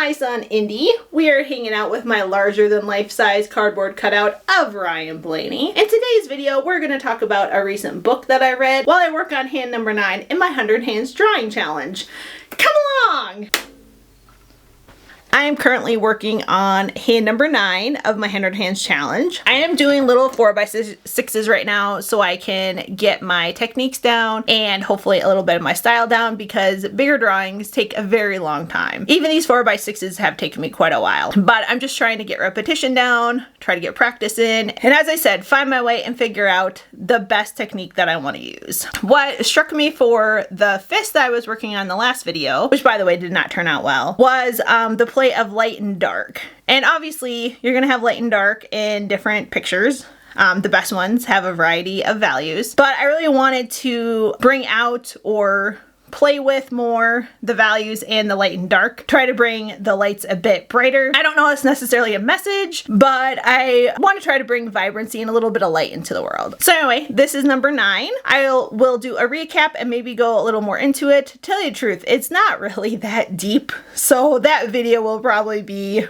my son Indy. We are hanging out with my larger than life-size cardboard cutout of Ryan Blaney. In today's video, we're going to talk about a recent book that I read while I work on hand number 9 in my 100 Hands Drawing Challenge. Come along! I am currently working on hand number 9 of my 100 Hands Challenge. I am doing little 4x6s right now so I can get my techniques down and hopefully a little bit of my style down because bigger drawings take a very long time. Even these 4x6s have taken me quite a while, but I'm just trying to get repetition down, try to get practice in, and as I said, find my way and figure out the best technique that I want to use. What struck me for the fist that I was working on in the last video, which by the way did not turn out well, was the play of light and dark. And obviously you're gonna have light and dark in different pictures. The best ones have a variety of values, but I really wanted to bring out or play with more the values and the light and dark. Try to bring the lights a bit brighter. I don't know if it's necessarily a message, but I want to try to bring vibrancy and a little bit of light into the world. So anyway, this is number 9. I will do a recap and maybe go a little more into it. To tell you the truth, it's not really that deep, so that video will probably be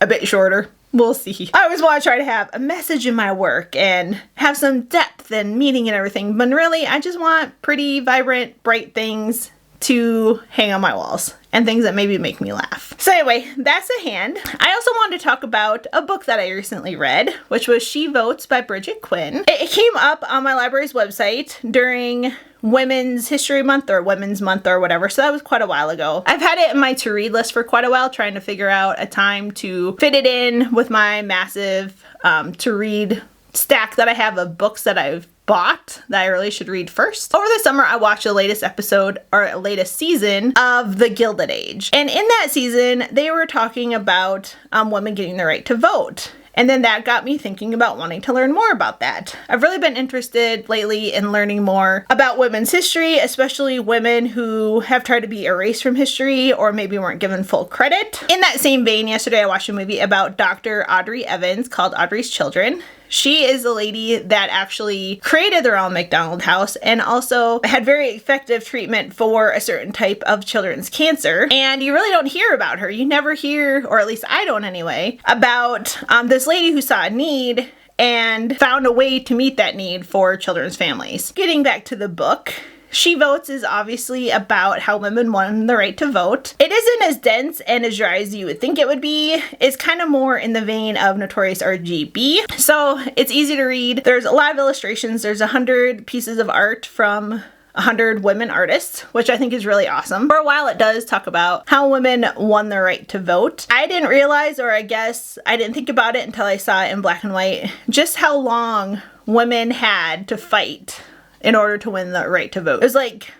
a bit shorter. We'll see. I always want to try to have a message in my work and have some depth and meaning and everything, but really I just want pretty, vibrant, bright things to hang on my walls and things that maybe make me laugh. So anyway, that's a hand. I also wanted to talk about a book that I recently read, which was She Votes by Bridget Quinn. It came up on my library's website during Women's History Month or Women's Month or whatever, so that was quite a while ago. I've had it in my to-read list for quite a while, trying to figure out a time to fit it in with my massive to-read stack that I have of books that I've bought that I really should read first. Over the summer, I watched the latest episode or latest season of The Gilded Age. And in that season, they were talking about women getting the right to vote. And then that got me thinking about wanting to learn more about that. I've really been interested lately in learning more about women's history, especially women who have tried to be erased from history or maybe weren't given full credit. In that same vein, yesterday I watched a movie about Dr. Audrey Evans called Audrey's Children. She is the lady that actually created the Ronald McDonald House and also had very effective treatment for a certain type of children's cancer. And you really don't hear about her. You never hear, or at least I don't anyway, about this lady who saw a need and found a way to meet that need for children's families. Getting back to the book, She Votes is obviously about how women won the right to vote. It isn't as dense and as dry as you would think it would be. It's kind of more in the vein of Notorious R.G.B. So it's easy to read. There's a lot of illustrations. There's 100 pieces of art from 100 women artists, which I think is really awesome. For a while it does talk about how women won the right to vote. I didn't realize, or I guess I didn't think about it until I saw it in black and white, just how long women had to fight in order to win the right to vote. It was like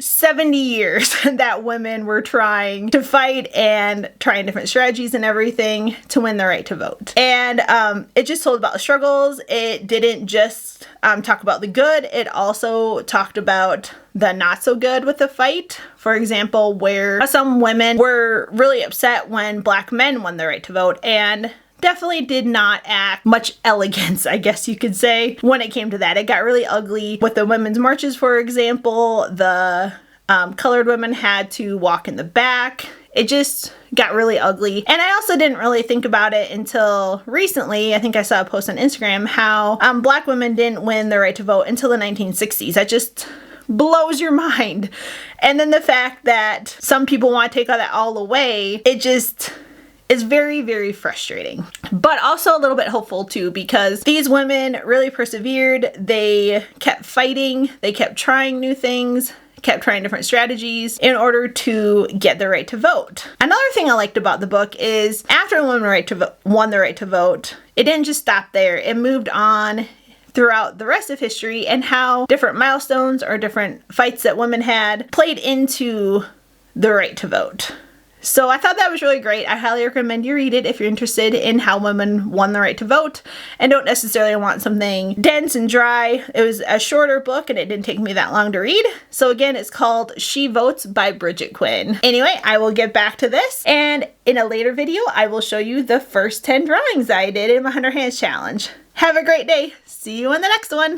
70 years that women were trying to fight and trying different strategies and everything to win the right to vote. And it just told about the struggles. It didn't just talk about the good. It also talked about the not so good with the fight. For example, where some women were really upset when black men won the right to vote and definitely did not act much elegance, I guess you could say, when it came to that. It got really ugly with the women's marches, for example. The colored women had to walk in the back. It just got really ugly. And I also didn't really think about it until recently. I think I saw a post on Instagram how black women didn't win the right to vote until the 1960s. That just blows your mind. And then the fact that some people want to take that all away, it just is very, very frustrating, but also a little bit hopeful too, because these women really persevered. They kept fighting. They kept trying new things, kept trying different strategies in order to get the right to vote. Another thing I liked about the book is after women won the right to vote, it didn't just stop there. It moved on throughout the rest of history and how different milestones or different fights that women had played into the right to vote. So I thought that was really great. I highly recommend you read it if you're interested in how women won the right to vote and don't necessarily want something dense and dry. It was a shorter book and it didn't take me that long to read. So again, it's called She Votes by Bridget Quinn. Anyway, I will get back to this, and in a later video, I will show you the first 10 drawings I did in my 100 Hands Challenge. Have a great day. See you in the next one.